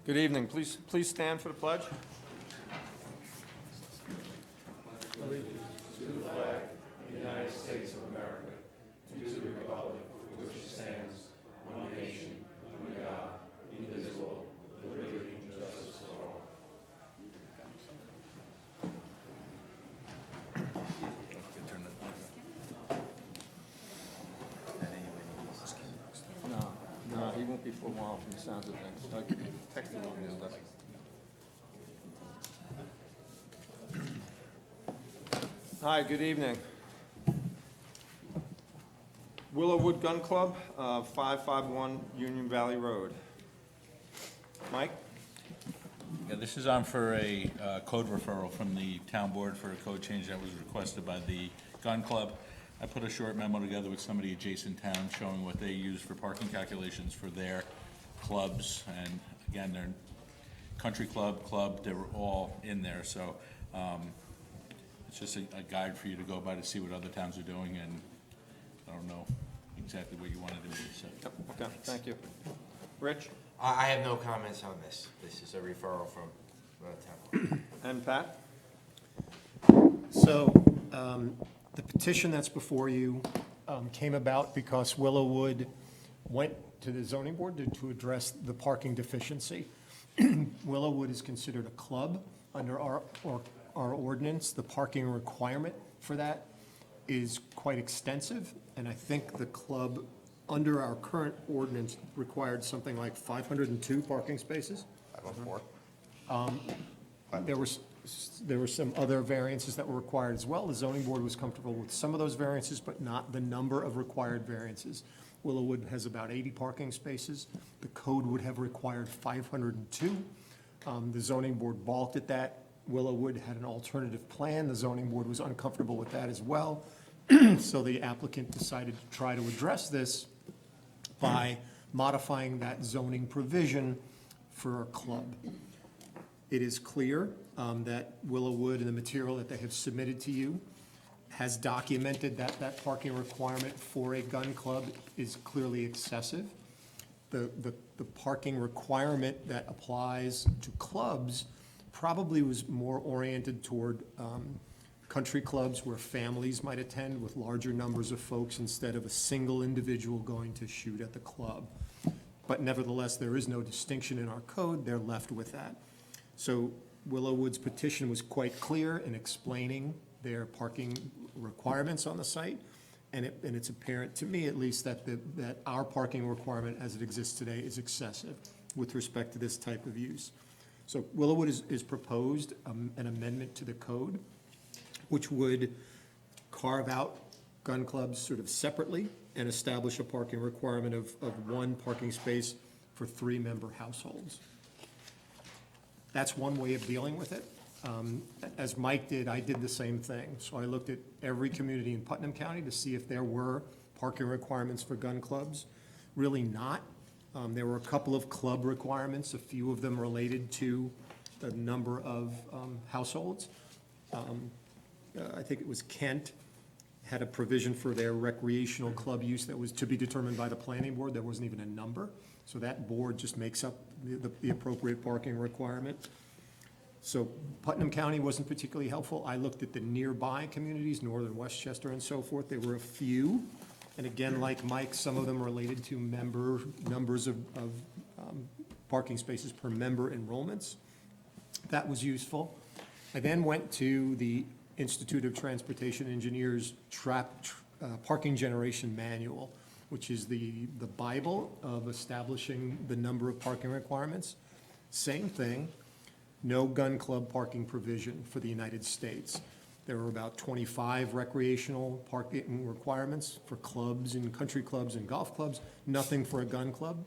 Good evening. Please stand for the pledge. No, he won't be for a while from the sounds of things. I texted him and stuff. Hi, good evening. Willowwood Gun Club, 551 Union Valley Road. Mike? Yeah, this is on for a code referral from the town board for a code change that was requested by the gun club. I put a short memo together with somebody adjacent town showing what they use for parking calculations for their clubs. And again, they're country club, they were all in there. So it's just a guide for you to go by to see what other towns are doing. And I don't know exactly what you wanted to do. So. Yep, okay, thank you. Rich? I have no comments on this. This is a referral from the town. And Pat? So, the petition that's before you came about because Willowwood went to the zoning board to address the parking deficiency. Willowwood is considered a club under our ordinance. The parking requirement for that is quite extensive, and I think the club, under our current ordinance, required something like 502 parking spaces. 504. There were some other variances that were required as well. The zoning board was comfortable with some of those variances, but not the number of required variances. Willowwood has about 80 parking spaces. The code would have required 502. The zoning board balked at that. Willowwood had an alternative plan. The zoning board was uncomfortable with that as well. So the applicant decided to try to address this by modifying that zoning provision for a club. It is clear that Willowwood and the material that they have submitted to you has documented that that parking requirement for a gun club is clearly excessive. The parking requirement that applies to clubs probably was more oriented toward country clubs where families might attend with larger numbers of folks instead of a single individual going to shoot at the club. But nevertheless, there is no distinction in our code. They're left with that. So Willowwood's petition was quite clear in explaining their parking requirements on the site. And it's apparent to me, at least, that our parking requirement as it exists today is excessive with respect to this type of use. So Willowwood is proposed an amendment to the code, which would carve out gun clubs sort of separately and establish a parking requirement of one parking space for 3-member households. That's one way of dealing with it. As Mike did, I did the same thing. So I looked at every community in Putnam County to see if there were parking requirements for gun clubs. Really not. There were a couple of club requirements, a few of them related to the number of households. I think it was Kent had a provision for their recreational club use that was to be determined by the planning board. There wasn't even a number. So that board just makes up the appropriate parking requirement. So Putnam County wasn't particularly helpful. I looked at the nearby communities, northern Westchester and so forth. There were a few. And again, like Mike, some of them related to numbers of parking spaces per member enrollments. That was useful. I then went to the Institute of Transportation Engineers Parking Generation Manual, which is the Bible of establishing the number of parking requirements. Same thing, no gun club parking provision for the United States. There were about 25 recreational parking requirements for clubs and country clubs and golf clubs, nothing for a gun club.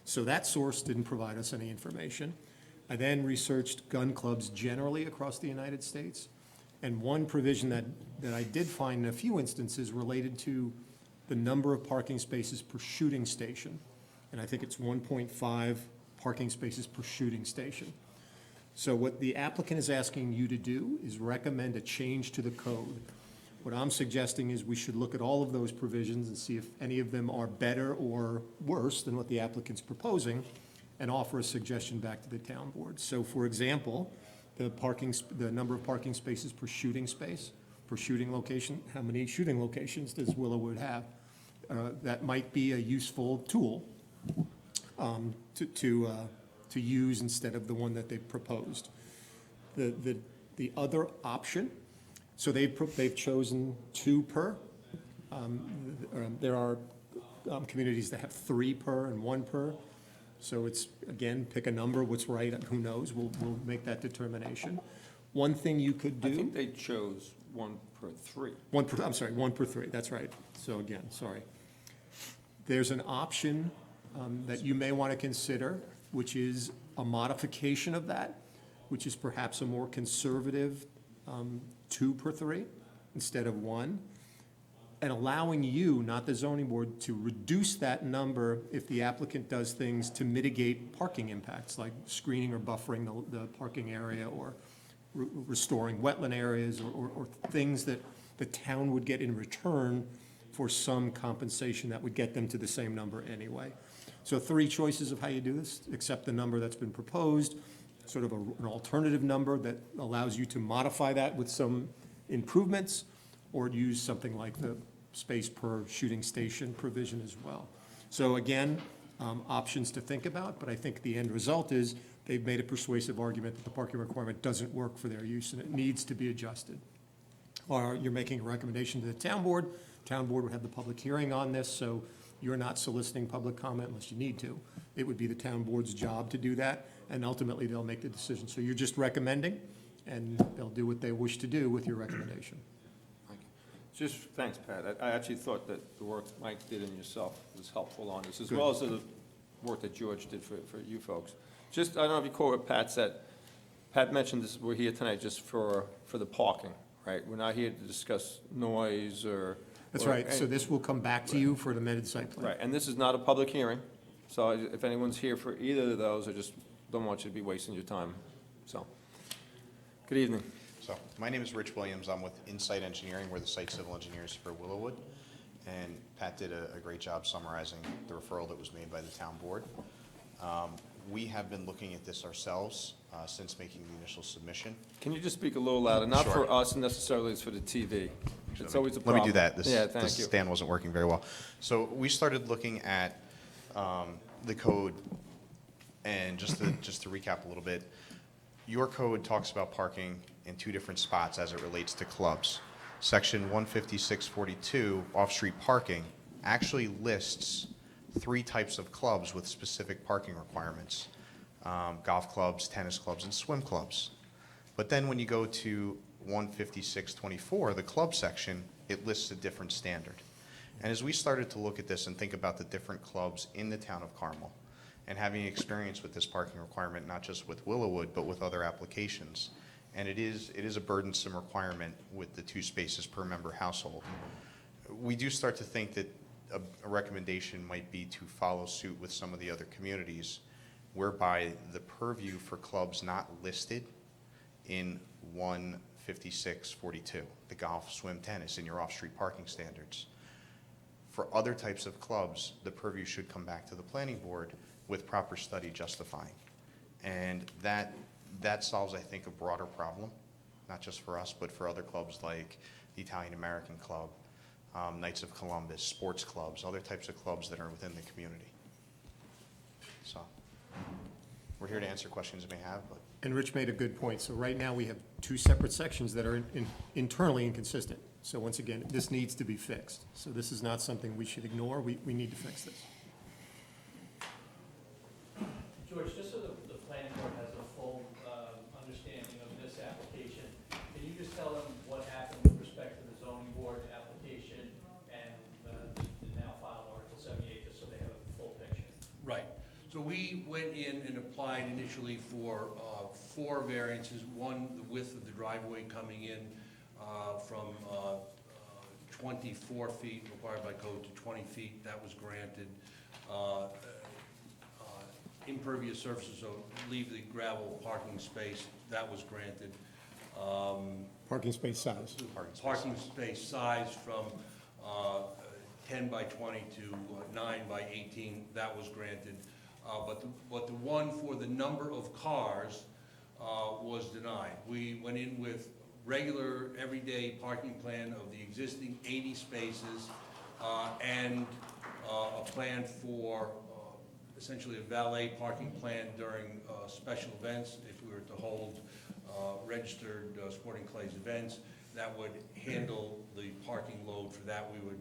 So that source didn't provide us any information. I then researched gun clubs generally across the United States. And one provision that I did find in a few instances related to the number of parking spaces per shooting station. And I think it's 1.5 parking spaces per shooting station. So what the applicant is asking you to do is recommend a change to the code. What I'm suggesting is we should look at all of those provisions and see if any of them are better or worse than what the applicant's proposing, and offer a suggestion back to the town board. So for example, the number of parking spaces per shooting space, per shooting location, how many shooting locations does Willowwood have? That might be a useful tool to use instead of the one that they've proposed. The other option, so they've chosen 2 per. There are communities that have 3 per and 1 per. So it's, again, pick a number, what's right, who knows, we'll make that determination. One thing you could I do. think they chose 1 per 3. 1 per, I'm sorry, 1 per 3, that's right. So again, sorry. There's an option that you may want to consider, which is a modification of that, which is perhaps a more conservative 2 per 3 instead of 1, and allowing you, not the zoning board, to reduce that number if the applicant does things to mitigate parking impacts, like screening or buffering the parking area, or restoring wetland areas, or things that the town would get in return for some compensation that would get them to the same number anyway. So 3 choices of how you do this: accept the number that's been proposed, sort of an alternative number that allows you to modify that with some improvements, or use something like the space per shooting station provision as well. So again, options to think about, but I think the end result is they've made a persuasive argument that the parking requirement doesn't work for their use and it needs to be adjusted. Or you're making a recommendation to the town board would have the public hearing on this, so you're not soliciting public comment unless you need to. It would be the town board's job to do that, and ultimately they'll make the decision. So you're just recommending, and they'll do what they wish to do with your recommendation. Just, thanks, Pat. I actually thought that the work Mike did and yourself was helpful on this, as well as the work that George did for you folks. Just, I don't know if you caught what Pat said. Pat mentioned this, we're here tonight just for the parking, right? We're not here to discuss noise or. That's right, so this will come back to you for an amended site plan. Right, and this is not a public hearing, so if anyone's here for either of those, I just don't want you to be wasting your time, so. Good evening. So, my name is Rich Williams. I'm with Insight Engineering. We're the site civil engineers for Willowwood. And Pat did a great job summarizing the referral that was made by the town board. We have been looking at this ourselves since making the initial submission. Can you just speak a little louder? Not for Sure. us necessarily, it's for the TV. It's always a Let problem. me do that. This, Yeah, this thank you. stand wasn't working very well. So we started looking at the code, and just to recap a little bit, your code talks about parking in 2 different spots as it relates to clubs. Section 15642, off-street parking, actually lists 3 types of clubs with specific parking requirements: golf clubs, tennis clubs, and swim clubs. But then when you go to 15624, the club section, it lists a different standard. And as we started to look at this and think about the different clubs in the town of Carmel, and having experience with this parking requirement, not just with Willowwood, but with other applications, and it is a burdensome requirement with the 2 spaces per member household, we do start to think that a recommendation might be to follow suit with some of the other communities, whereby the purview for clubs not listed in 15642, the golf, swim, tennis, in your off-street parking standards. For other types of clubs, the purview should come back to the planning board with proper study justifying. And that solves, I think, a broader problem, not just for us, but for other clubs like the Italian American Club, Knights of Columbus, sports clubs, other types of clubs that are within the community. So, we're here to answer questions you may have, but. And Rich made a good point. So right now, we have 2 separate sections that are internally inconsistent. So once again, this needs to be fixed. So this is not something we should ignore. We need to fix this. George, just so the planning board has a full understanding of this application, can you just tell them what happened with respect to the zoning board application and the now filed Article 78, just so they have a full picture? Right. So we went in and applied initially for 4 variances. One, the width of the driveway coming in from 24 feet required by code to 20 feet. That was granted. Impervious surfaces, so leave the gravel parking space. That was granted. Parking space size. Parking space size from 10 by 20 to 9 by 18, that was granted. But the one for the number of cars was denied. We went in with regular, everyday parking plan of the existing 80 spaces and a plan for essentially a valet parking plan during special events. If we were to hold registered Sporting Clays events, that would handle the parking load for that. We would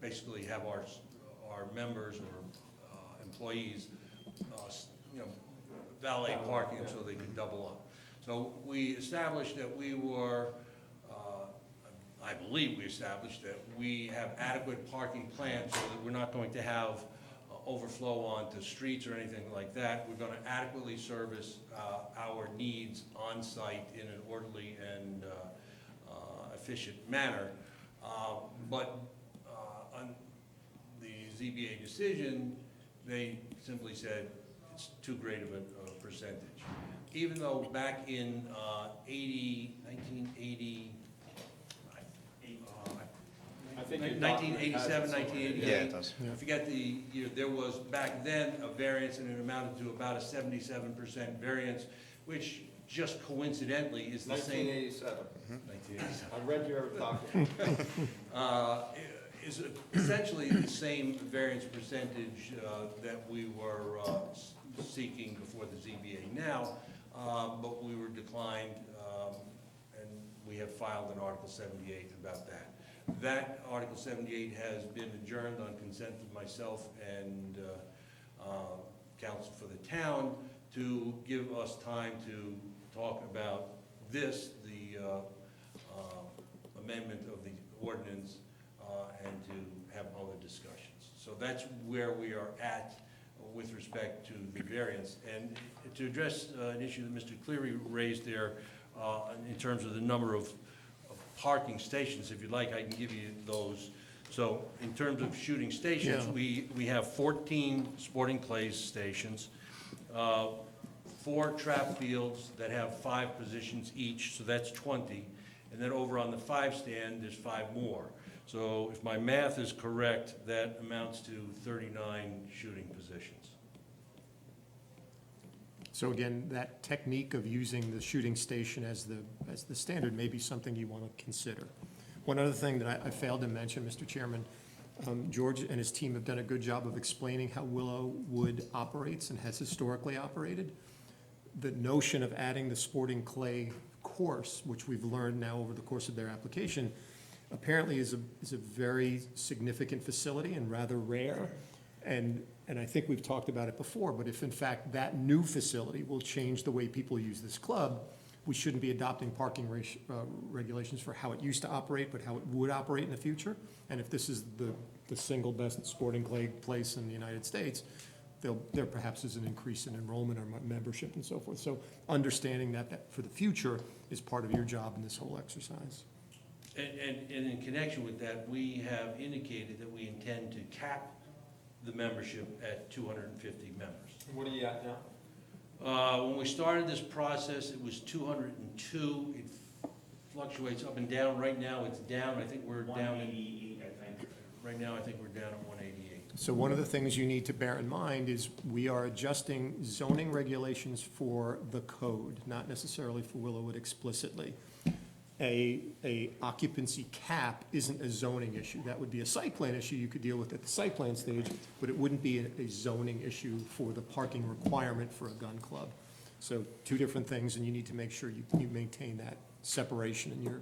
basically have our members or employees, valet parking so they could double up. So we established that we were, I believe we established that we have adequate parking plans so that we're not going to have overflow onto streets or anything like that. We're going to adequately service our needs on site in an orderly and efficient manner. But on the ZBA decision, they simply said it's too great of a percentage. Even though back in 1980, I think your 1987, document has it somewhere. 1988. Yeah, it does. I forget the year, there was back then a variance and it amounted to about a 77% variance, which just coincidentally is the same. 1987. 1987. I read your document. Is essentially the same variance percentage that we were seeking before the ZBA now, but we were declined, and we have filed an Article 78 about that. That Article 78 has been adjourned on consent of myself and counsel for the town to give us time to talk about this, the amendment of the ordinance, and to have other discussions. So that's where we are at with respect to the variance. And to address an issue that Mr. Cleary raised there in terms of the number of parking stations, if you'd like, I can give you those. So in terms of shooting stations, Yeah. we have 14 Sporting Clays stations, 4 trap fields that have 5 positions each, so that's 20. And then over on the 5 stand, there's 5 more. So if my math is correct, that amounts to 39 shooting positions. So again, that technique of using the shooting station as the standard may be something you want to consider. One other thing that I failed to mention, Mr. Chairman, George and his team have done a good job of explaining how Willow Wood operates and has historically operated. The notion of adding the Sporting Clay course, which we've learned now over the course of their application, apparently is a very significant facility and rather rare. And I think we've talked about it before, but if in fact that new facility will change the way people use this club, we shouldn't be adopting parking regulations for how it used to operate, but how it would operate in the future. And if this is the single best Sporting Clay place in the United States, there perhaps is an increase in enrollment or membership and so forth. So understanding that for the future is part of your job in this whole exercise. And in connection with that, we have indicated that we intend to cap the membership at 250 members. What are you at now? When we started this process, it was 202. It fluctuates up and down. Right now, it's down. I think we're down at 188, I think. Right now, I think we're down at 188. So one of the things you need to bear in mind is we are adjusting zoning regulations for the code, not necessarily for Willowwood explicitly. A occupancy cap isn't a zoning issue. That would be a site plan issue you could deal with at the site plan stage, but it wouldn't be a zoning issue for the parking requirement for a gun club. So 2 different things, and you need to make sure you maintain that separation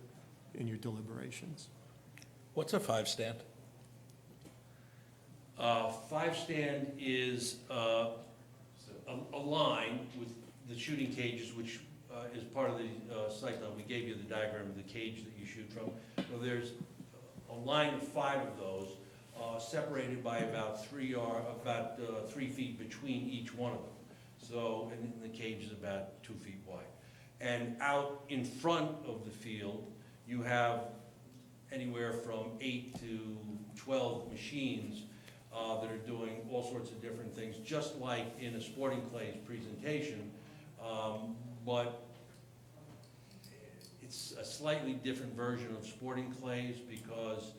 in your deliberations. What's a 5 stand? 5 stand is a line with the shooting cages, which is part of the site plan. We gave you the diagram of the cage that you shoot from. So there's a line of 5 of those, separated by about 3 feet between each one of them. So, and the cage is about 2 feet wide. And out in front of the field, you have anywhere from 8 to 12 machines that are doing all sorts of different things, just like in a Sporting Clays presentation, but it's a slightly different version of Sporting Clays because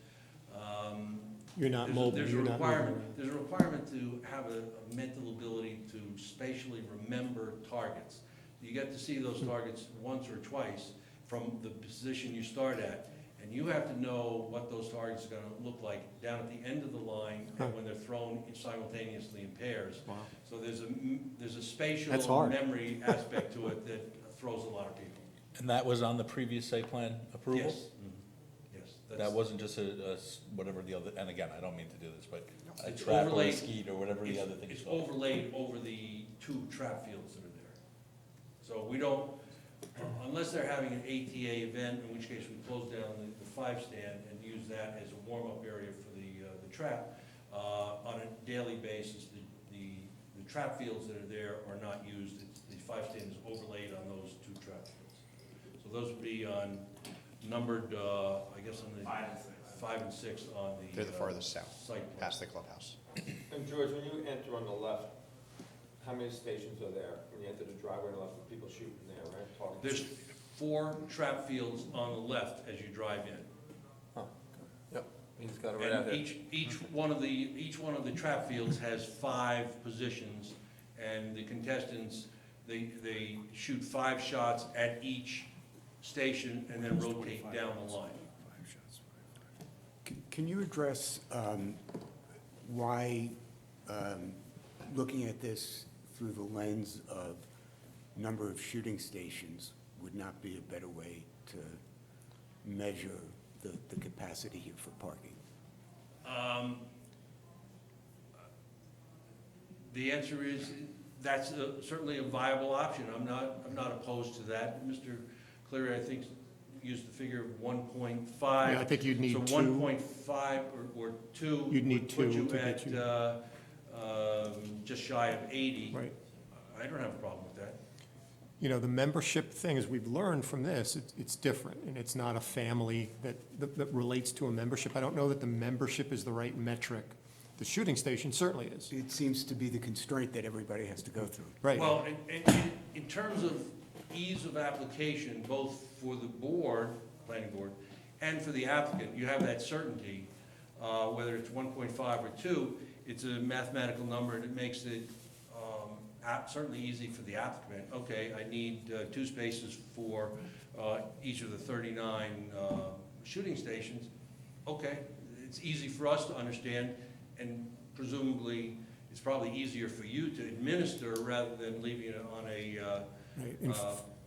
You're not There's a- mobile, there's a you're not moving requirement- around. There's a requirement to have a mental ability to spatially remember targets. You get to see those targets once or twice from the position you start at, and you have to know what those targets are gonna look like down at the end of the line Huh. and when they're thrown simultaneously in pairs. Wow. So there's a spatial That's hard. memory aspect to it that throws a lot of people. And that was on the previous site plan approval? Yes. Yes. That that's- wasn't just whatever the other, and again, I don't mean to do this, but a It's trap or a overlaid- skeet or whatever the other thing is It's called. overlaid over the 2 trap fields that are there. So we don't, unless they're having an ATA event, in which case we close down the 5 stand and use that as a warm-up area for the trap. On a daily basis, the trap fields that are there are not used. The 5 stand is overlaid on those 2 trap fields. So those would be on numbered, I guess on the 5 and 6 on the. They're the farthest south, Site plan. past the clubhouse. And George, when you enter on the left, how many stations are there? When you enter the driveway on the left, people shooting there, right? Talking. There's 4 trap fields on the left as you drive in. Oh, okay. Yep, he's got it right out And here. each one of the trap fields has 5 positions, and the contestants, they shoot 5 shots at each station and then rotate down the line. Can you address why, looking at this through the lens of number of shooting stations would not be a better way to measure the capacity here for parking? The answer is, that's certainly a viable option. I'm not opposed to that. Mr. Cleary, I think, used the figure of 1.5. Yeah, I think you'd need So 2. 1.5 or 2. You'd need would put 2 you to get at, you- just shy of 80. Right. I don't have a problem with that. You know, the membership thing, as we've learned from this, it's different, and it's not a family that relates to a membership. I don't know that the membership is the right metric. The shooting station certainly is. It seems to be the constraint that everybody has to go through. Right. Well, in terms of ease of application, both for the board, planning board, and for the applicant, you have that certainty, whether it's 1.5 or 2, it's a mathematical number, and it makes it certainly easy for the applicant. Okay, I need 2 spaces for each of the 39 shooting stations. Okay, it's easy for us to understand, and presumably, it's probably easier for you to administer rather than leaving it on a, Right. And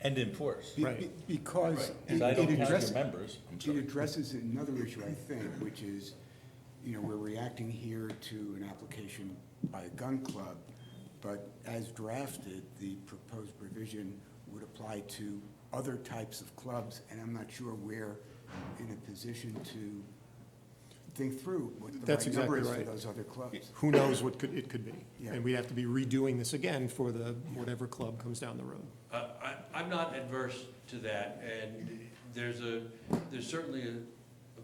And enforce, Be- Because because I don't it count your addresses, members, I'm it sorry. addresses another issue, I think, which is, we're reacting here to an application by a gun club, but as drafted, the proposed provision would apply to other types of clubs, and I'm not sure we're in a position to think through what the That's right number is exactly for right. those other clubs. who knows what it could be? Yeah. And we'd have to be redoing this again for the, whatever club comes down the road. I'm not adverse to that, and there's certainly a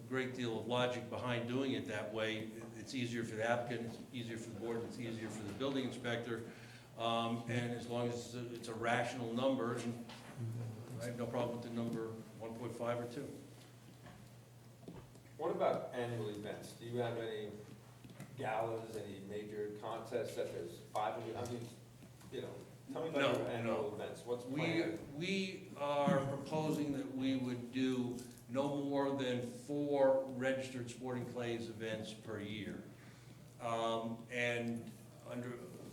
great deal of logic behind doing it that way. It's easier for the applicant, it's easier for the board, it's easier for the building inspector, and as long as it's a rational number, and I have no problem with the number 1.5 or 2. What about annual events? Do you have any galas, any major contests that there's 500, I mean, tell me about your No, annual events, what's We planned? are proposing that we would do no more than 4 registered sporting clays events per year. And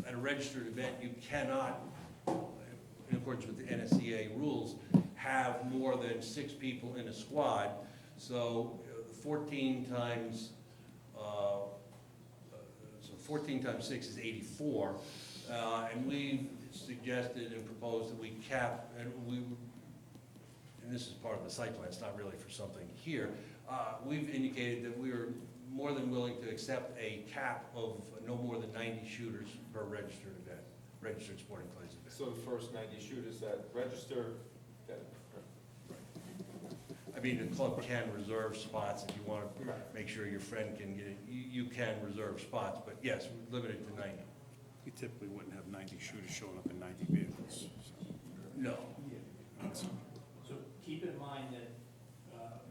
at a registered event, you cannot, in accordance with the NSCA rules, have more than 6 people in a squad. So 14 times 6 is 84. And we suggested and proposed that we cap, and this is part of the site plan, it's not really for something here. We've indicated that we are more than willing to accept a cap of no more than 90 shooters per registered event, registered sporting clays event. So the first 90 shooters that register, that, I mean, the club can reserve spots if you want to make sure your friend can get it. You can reserve spots, but yes, we're limited to 90. You typically wouldn't have 90 shooters showing up in 90 vehicles. No. So keep in mind that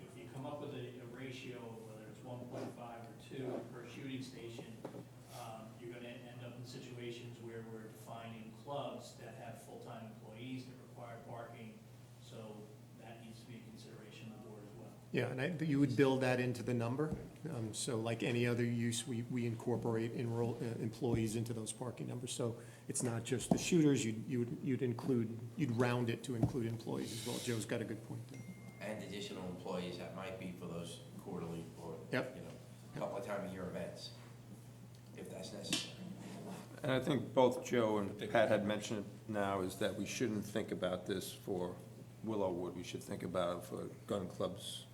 if you come up with a ratio, whether it's 1.5 or 2 per shooting station, you're gonna end up in situations where we're defining clubs that have full-time employees that require parking, so that needs to be a consideration of the board as well. Yeah, and you would build that into the number. So like any other use, we incorporate employees into those parking numbers. So it's not just the shooters, you'd round it to include employees as well. Joe's got a good point there. And additional employees that might be for those quarterly or, Yep. couple of time a year events, if that's necessary. And I think both Joe and Pat had mentioned it now, is that we shouldn't think about this for Willowwood, we should think about it for gun clubs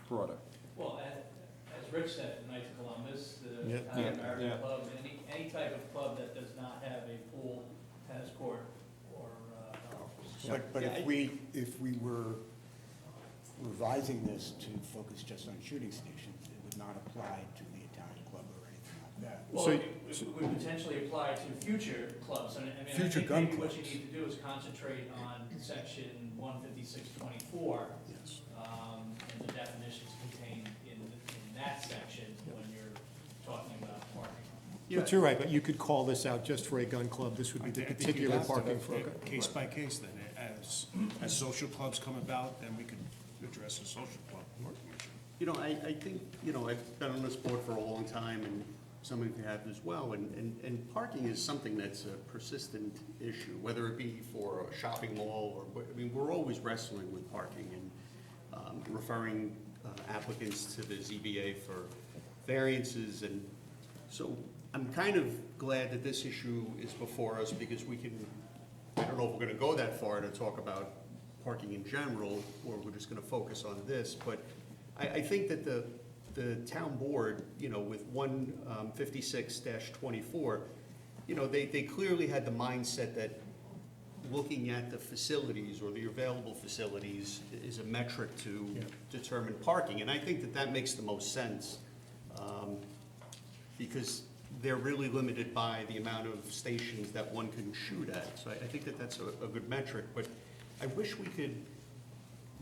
broader. Well, as Rich said, the Knights of Columbus, the Yeah. Italian Yeah, American yeah. Club, any type of club that does not have a pool, tennis court, or golf. But if we were revising this to focus just on shooting stations, it would not apply to the Italian club or anything like that. Well, So- it would potentially apply to future clubs, and I mean, I Future think gun maybe what you clubs. need to do is concentrate on section 15624, Yes. and the definitions contained in that section when you're talking about parking. But you're right, but you could call this out just for a gun club. This would be the I think particular you'd have to parking have for a it gun. Case by case then, as social clubs come about, then we could address a social club issue. You know, I think, I've been on this board for a long time, and some of you have as well, and parking is something that's a persistent issue, whether it be for a shopping mall or, we're always wrestling with parking and referring applicants to the ZBA for variances, and so I'm kind of glad that this issue is before us, because we can, I don't know if we're gonna go that far to talk about parking in general, or we're just gonna focus on this, but I think that the town board, with 156-24, they clearly had the mindset that looking at the facilities or the available facilities is a metric to determine parking, and I think that that makes the most sense, because they're really limited by the amount of stations that one can shoot at, so I think that that's a good metric, but I wish we could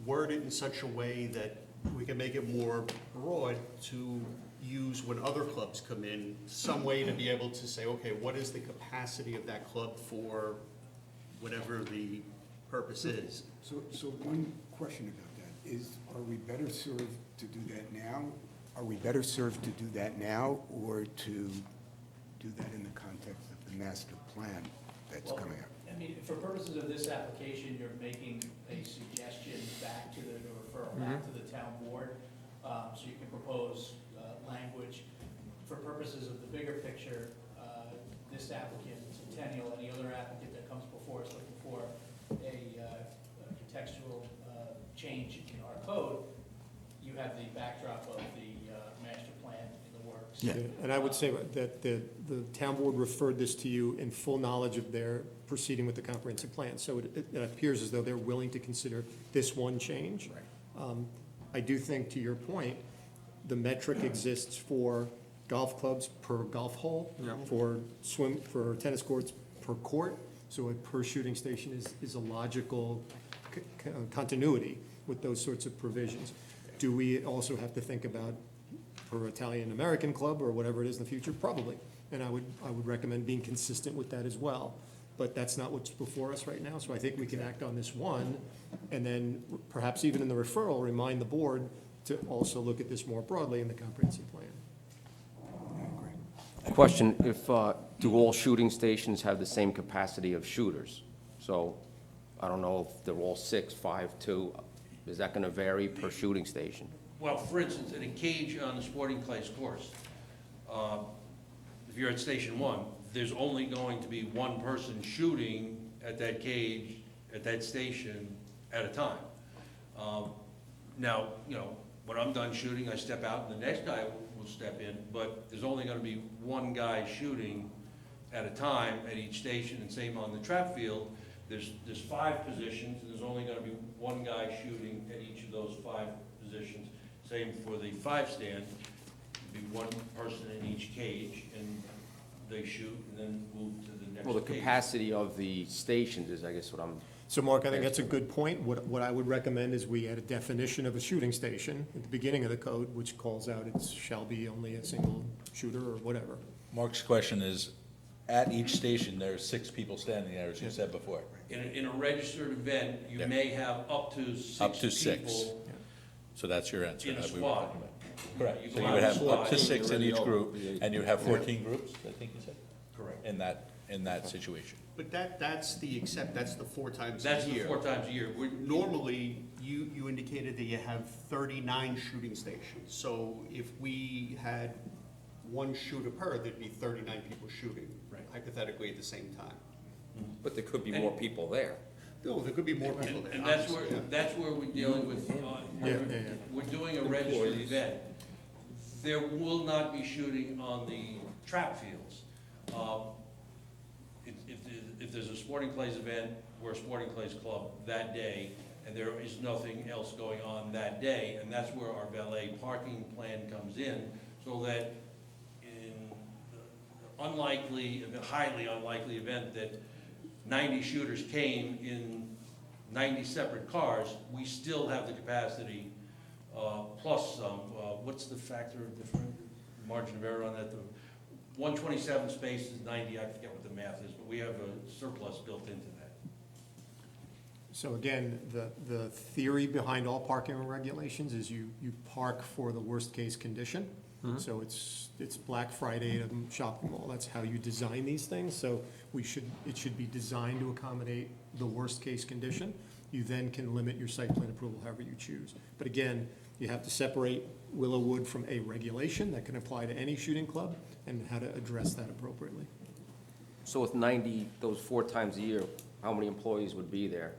word it in such a way that we can make it more broad to use when other clubs come in, some way to be able to say, okay, what is the capacity of that club for whatever the purpose is? So one question about that is, are we better served to do that now? Are we better served to do that now, or to do that in the context of the master plan that's Well, coming up? I mean, for purposes of this application, you're making a suggestion back to the referral, back to the town board. So you can propose language. For purposes of the bigger picture, this applicant, Centennial, any other applicant that comes before us looking for a contextual change in our code, you have the backdrop of the master plan in the works. Yeah. And I would say that the town board referred this to you in full knowledge of their proceeding with the comprehensive plan. So it appears as though they're willing to consider this one change. I do think, to your point, the metric exists for golf clubs per golf hole, for tennis courts per court. So a per shooting station is a logical continuity with those sorts of provisions. Do we also have to think about per Italian-American club or whatever it is in the future? Probably. And I would recommend being consistent with that as well. But that's not what's before us right now, so I think we can act on this one, and then perhaps even in the referral, remind the board to also look at this more broadly in the comprehensive plan. Question, do all shooting stations have the same capacity of shooters? So, I don't know if they're all 6, 5, 2, is that gonna vary per shooting station? Well, for instance, in a cage on the sporting clays course, if you're at Station 1, there's only going to be one person shooting at that cage, at that station, at a time. Now, when I'm done shooting, I step out, and the next guy will step in, but there's only gonna be one guy shooting at a time at each station, and same on the trap field. There's 5 positions, and there's only gonna be one guy shooting at each of those 5 positions. Same for the 5 stand, be one person in each cage, and they shoot, and then move to the next cage. Well, the capacity of the stations is, I guess, what I'm So Mark, I think that's a good point. What I would recommend is we add a definition of a shooting station at the beginning of the code, which calls out it shall be only a single shooter or whatever. Mark's question is, at each station, there are 6 people standing there, as you said before. In a registered event, you Yeah. may have up to 6 Up to 6. people So that's your answer. in a that we were squad. talking about. Correct. You So can you would have have a up to squad. 6 in each Already group, over the and you'd have 14 groups, I think you said, Correct. in that situation. But that's the 4 times a That's the year. 4 times a year. Normally, you indicated that you have 39 shooting stations. So if we had 1 shooter per, there'd be 39 people shooting, Right. hypothetically at the same time. But there could be more people there. No, there could be more people there. And that's where, obviously, yeah. that's where we're dealing with, we're doing a registered event. There will not be shooting on the trap fields. If there's a sporting clays event, we're a sporting clays club that day, and there is nothing else going on that day, and that's where our valet parking plan comes in, so that in the unlikely, highly unlikely event that 90 shooters came in 90 separate cars, we still have the capacity, plus some. What's the factor of different margin of error on that? The 127 spaces, 90, I forget what the math is, but we have a surplus built into that. So again, the theory behind all parking regulations is you park for the worst-case condition. So it's Black Friday at a shopping mall. That's how you design these things. So it should be designed to accommodate the worst-case condition. You then can limit your site plan approval however you choose. But again, you have to separate Willowwood from a regulation that can apply to any shooting club and how to address that appropriately. So with 90, those 4 times a year, how many employees would be there?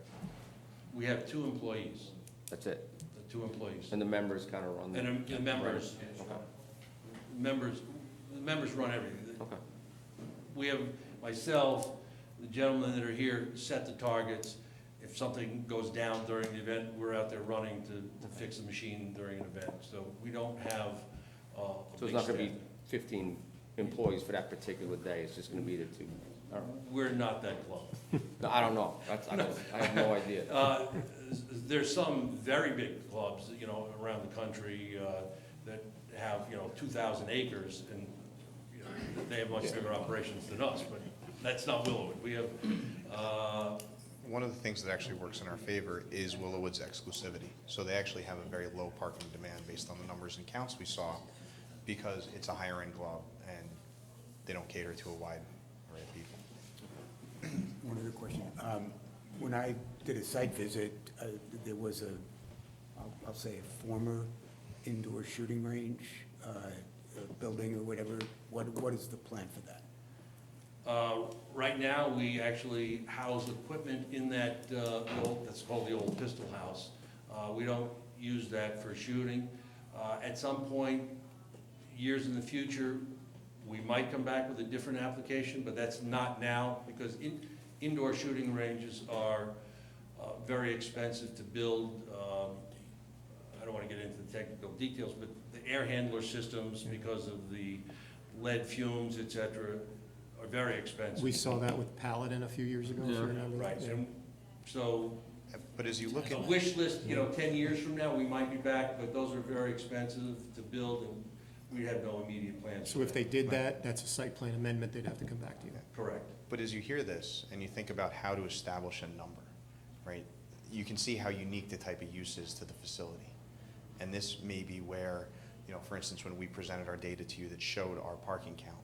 We have 2 employees, That's it? the 2 employees. And the members kind of run the... And the members, the members run everything. Okay. We have myself, the gentlemen that are here set the targets. If something goes down during the event, we're out there running to fix the machine during an event. So we don't have a So big it's not going to be staff. 15 employees for that particular day, it's just going to be the 2? All right. We're not that club. No, I don't know. I have no idea. There's some very big clubs, around the country that have, 2,000 acres, and they have much bigger operations than us, but that's not Willowwood. We have, One of the things that actually works in our favor is Willowwood's exclusivity. So they actually have a very low parking demand based on the numbers and counts we saw, because it's a higher-end club, and they don't cater to a wide array of people. One other question. When I did a site visit, there was I'll say a former indoor shooting range, a building or whatever. What is the plan for that? right now, we actually house equipment in that, that's called the old pistol house. We don't use that for shooting. At some point, years in the future, we might come back with a different application, but that's not now, because indoor shooting ranges are very expensive to build. I don't want to get into the technical details, but the air handler systems, because of the lead fumes, et cetera, are very expensive. We saw that with Paladin a few years ago, if you remember that. Right, Yeah. and so, But as you look a at, wish list, 10 years from now, we might be back, but those are very expensive to build, and we have no immediate plans. So if they did that, that's a site plan amendment, they'd have to come back to you. Correct. but as you hear this and you think about how to establish a number, right? You can see how unique the type of use is to the facility. And this may be where, for instance, when we presented our data to you that showed our parking count,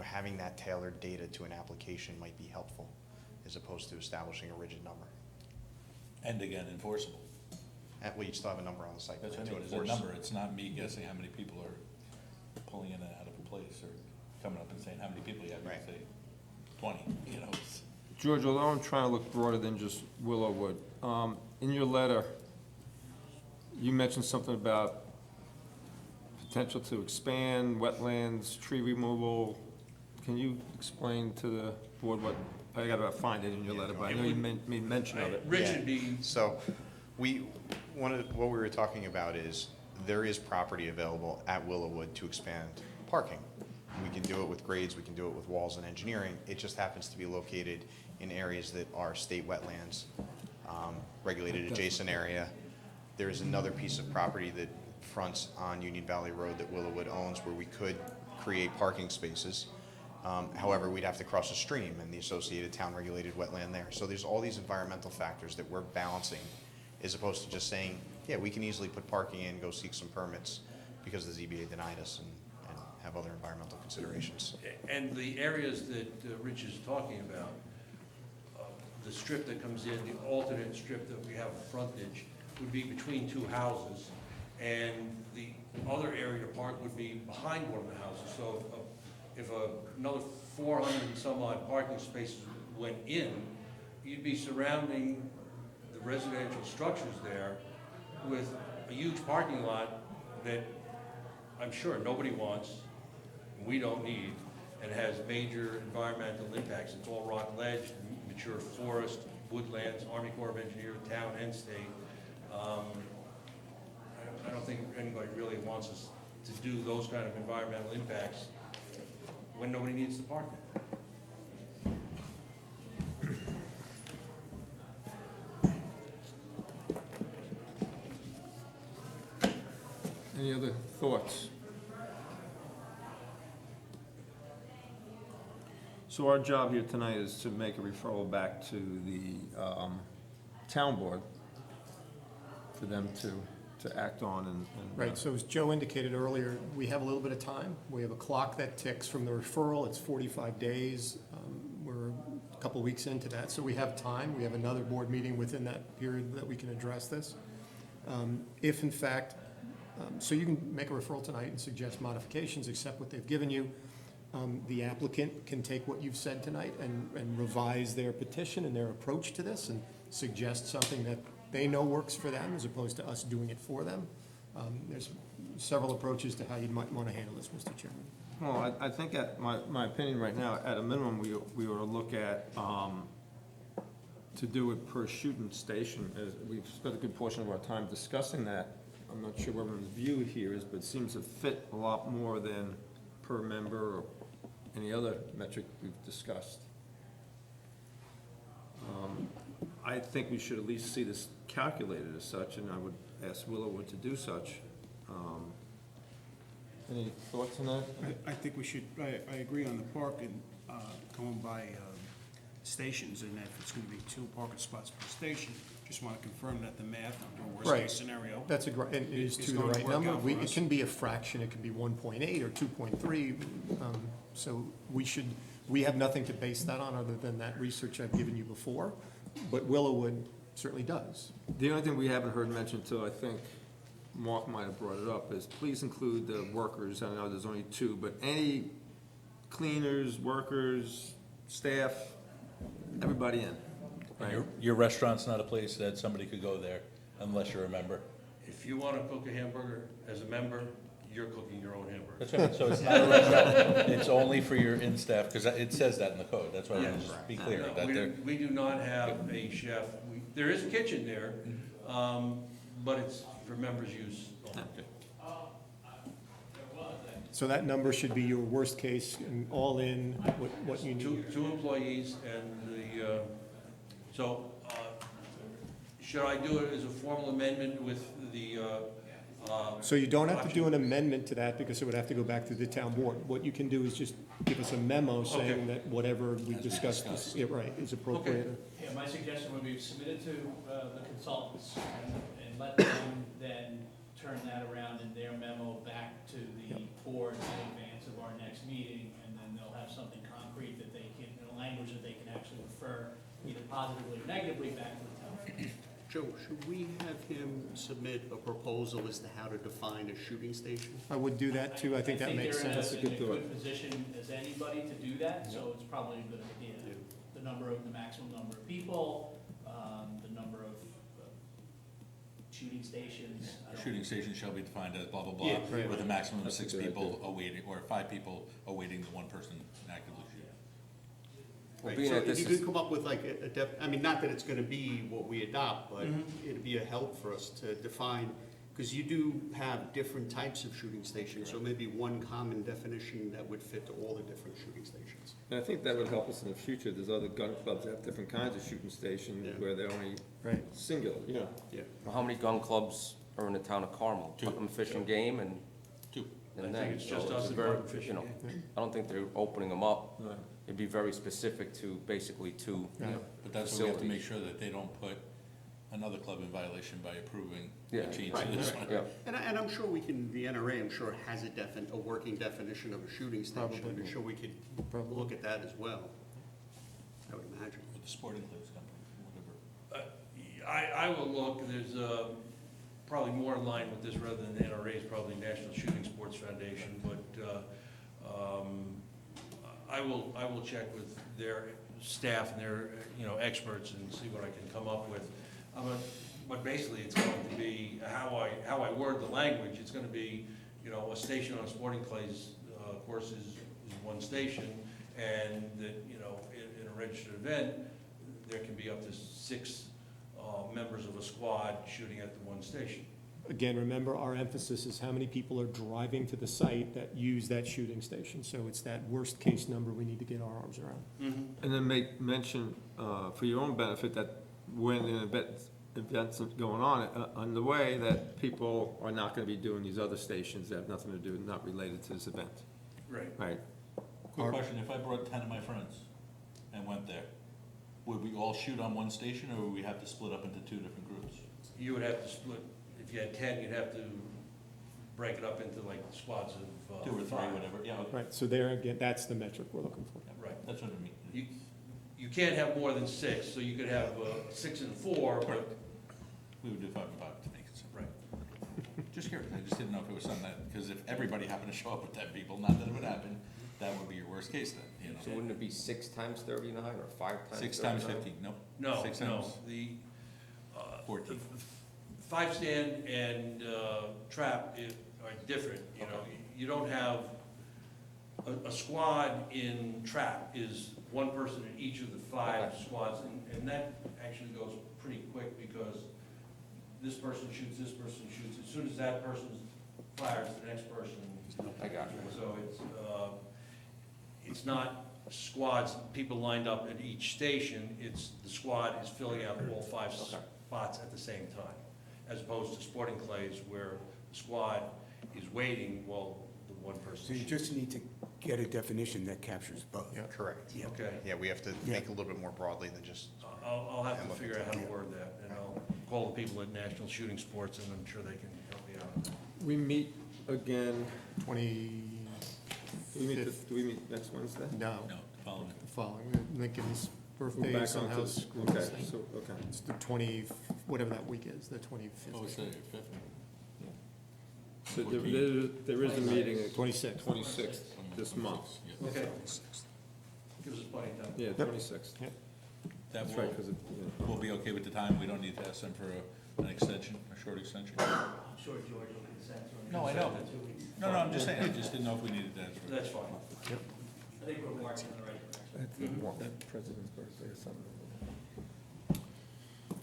having that tailored data to an application might be helpful, as opposed to establishing a rigid number. And again, enforceable. Well, you still have a number on the site That's plan what I to mean, there's a enforce. number, it's not me guessing how many people are pulling in and out of a place, or coming up and saying how many people you have, you Right. say 20, it's. George, although I'm trying to look broader than just Willowwood, in your letter, you mentioned something about potential to expand wetlands, tree removal. Can you explain to the board what, I gotta find it in your letter, but I know you made mention of it. Richard B. So, what we were talking about is, there is property available at Willowwood to expand parking. We can do it with grades, we can do it with walls and engineering. It just happens to be located in areas that are state wetlands, regulated adjacent area. There is another piece of property that fronts on Union Valley Road that Willowwood owns where we could create parking spaces. However, we'd have to cross a stream and the associated town-regulated wetland there. So there's all these environmental factors that we're balancing, as opposed to just saying, yeah, we can easily put parking in, go seek some permits, because the ZBA denied us and have other environmental considerations. And the areas that Rich is talking about, the strip that comes in, the alternate strip that we have frontage, would be between two houses, and the other area to park would be behind one of the houses. So if another 400 and some odd parking spaces went in, you'd be surrounding the residential structures there with a huge parking lot that I'm sure nobody wants, we don't need, and has major environmental impacts. It's all rock ledge, mature forest, woodlands, Army Corps of Engineers, town and state. I don't think anybody really wants us to do those kind of environmental impacts when nobody needs the parking. Any other thoughts? So our job here tonight is to make a referral back to the town board for them to act on and. Right, so as Joe indicated earlier, we have a little bit of time. We have a clock that ticks from the referral, it's 45 days. We're a couple weeks into that, so we have time. We have another board meeting within that period that we can address this. If in fact, so you can make a referral tonight and suggest modifications, accept what they've given you. The applicant can take what you've said tonight and revise their petition and their approach to this and suggest something that they know works for them as opposed to us doing it for them. There's several approaches to how you might want to handle this, Mr. Chairman. Well, I think at my opinion right now, at a minimum, we ought to look at, to do it per shooting station. As we've spent a good portion of our time discussing that. I'm not sure what everyone's view here is, but it seems to fit a lot more than per member or any other metric we've discussed. I think we should at least see this calculated as such, and I would ask Willowwood to do such. Any thoughts on that? I think we should, I agree on the parking, going by stations, and if it's gonna be 2 parking spots per station, just wanna confirm that the math under worst Right. case scenario. That's and it is It's to the going to right work number. out for It us. can be a fraction, it can be 1.8 or 2.3. So we have nothing to base that on other than that research I've given you before, but Willowwood certainly does. The only thing we haven't heard mentioned till, I think Mark might have brought it up, is please include the workers. I know there's only 2, but any cleaners, workers, staff, everybody in. Right? Your restaurant's not a place that somebody could go there unless you're a member. If you want to cook a hamburger as a member, you're cooking your own hamburger. That's right, so it's not a restaurant, it's only for your in-staff, because it says that in the code, that's why I want to just be clear, No, that they're, we do not have a chef. There is a kitchen there, but it's for members' use only. So that number should be your worst case and all in what you need. Two employees and the, should I do it as a formal amendment with the, So you don't have to do an amendment to that because it would have to go back to the town board. What you can do is just give us a memo saying Okay. that whatever we discussed, yeah, right, is appropriate. Yeah, my suggestion would be submit it to the consultants and let them then turn that around in their memo back to the board in advance of our next meeting, and then they'll have something concrete that they can, in a language that they can actually refer either positively or negatively back to the town. Joe, should we have him submit a proposal as to how to define a shooting station? I would do that too, I think that makes they're sense. in a good position as anybody to do that, so it's probably a good idea. The maximum number of people, the number of shooting stations. I don't- shooting station shall be defined as blah, blah, blah, Yeah, right. with a maximum of That's a 6 good people idea. awaiting, or 5 people awaiting the 1 person actively shooting. Well, Right, being so that if this you is- could come up with like I mean, not that it's gonna be what we adopt, but it'd be a help for us to define, Because you do have different types of shooting stations, so maybe one common definition that would fit to all the different shooting stations. And I think that would help us in the future. There's other gun clubs that have different kinds of shooting stations Yeah. where they're only Right. singular, you know. Yeah. Well, how many gun clubs are in the town of Carmel? Two. Putnam Fish and Game and, Two. and I then. think it's just so us a and very- Putnam Fish you and know, I don't think they're opening them up. Right. It'd be very specific to basically two, Yeah. But that's why we have to make facilities. sure that they don't put another club in violation by approving Yeah. a change Right, to this right. one. Yeah. And I'm sure we can, the NRA, I'm sure, has a working definition of a shooting station. Probably. I'm sure we could Probably. look at that as well, I would imagine. With the sporting claims company, whatever. I will look, there's probably more in line with this rather than the NRA's, probably National Shooting Sports Foundation, but I will check with their staff and their, experts and see what I can come up with. But basically, it's going to be, how I word the language, it's gonna be, a station on a sporting clays course is one station, and that, in a registered event, there can be up to 6 members of a squad shooting at the one station. Again, remember, our emphasis is how many people are driving to the site that use that shooting station. So it's that worst-case number we need to get our arms around. And then make mention, for your own benefit, that when an event's going on the way, that people are not gonna be doing these other stations that have nothing to do, not related to this event, Right. right? Quick question, if I brought 10 of my friends and went there, would we all shoot on one station, or would we have to split up into 2 different groups? You would have to split, if you had 10, you'd have to break it up into like squads of 2 or 3, 5. whatever, yeah, okay. Right, so there, again, that's the metric we're looking for. Right. That's what I mean. You can't have more than 6, so you could have 6 and 4, but, We would do 5 and 5 to make it simple. right. Just curious, I just didn't know if it was something that, because if everybody happened to show up with 10 people, not that it would happen, that would be your worst case then, So wouldn't it be 6 times 39 or 5 times 6 times 39? 15, nope. No, 6 no, times the 14. 5 stand and trap are different, You don't have, a squad in trap is one person in each of the 5 squads, and that actually goes pretty quick because this person shoots, as soon as that person fires, the next person. I got you. So it's not squads, people lined up at each station, it's, the squad is filling out all 5 spots at the same time, as opposed to sporting clays where the squad is waiting while the one person So you shoots. just need to get a definition that captures both. Correct. Okay, Yeah, we have to think a little bit more broadly than just, I'll have And to look figure into out how to that. word that, and I'll call the people at National Shooting Sports, and I'm sure they can help me out. We meet again, 20, do we meet next Wednesday? no, No, following. the following, Lincoln's We're birthday, back somehow onto- screwed Okay, this thing. so, okay. It's the 20, whatever that week is, the 25th. Oh, it's the 5th. So there is a meeting at 26th. 26th this month. Yeah. Okay. Gives us plenty of time. Yeah, 26th. Yep. That That's right, will, because we'll be okay with the time, we don't need to ask them for an extension, a short extension? I'm sure George will consent to it. No, I know. Consent to 2 weeks. No, I'm just saying, I just didn't know if we needed that. That's fine. I think we're marching in the right direction. that president's birthday or something.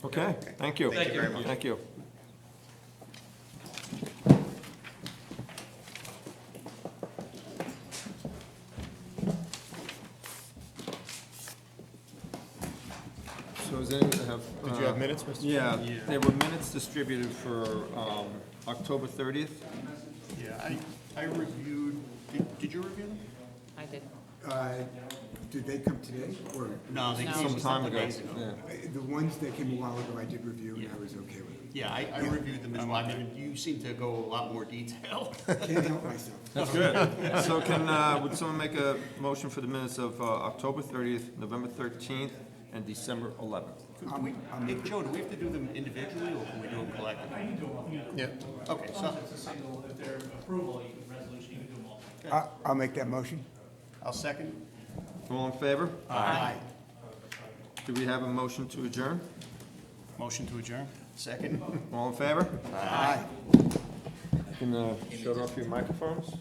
Okay, thank you. Thank you very much. Thank you. So does anyone have? Did you have minutes, Mr. Yeah, there were minutes distributed for October 30th. Yeah, I reviewed, did you review them? I did. Did they come today, or? No, they No. came Some a time couple ago. days ago. Yeah. The ones that came a while ago, I did review, and I was okay with them. Yeah, I reviewed them as well. I mean, you seem to go a lot more detail. Can't help myself. That's good. So would someone make a motion for the minutes of October 30th, November 13th, and December 11th? Joe, do we have to do them individually, or can we do them collectively? Yeah. Okay, As so, long as it's a single, if they're approval, you can, resolution, you can do them all. I'll make that motion. I'll second. All in favor? Aye. Do we have a motion to adjourn? Motion to adjourn? Second. All in favor? Aye. You can shut off your microphones.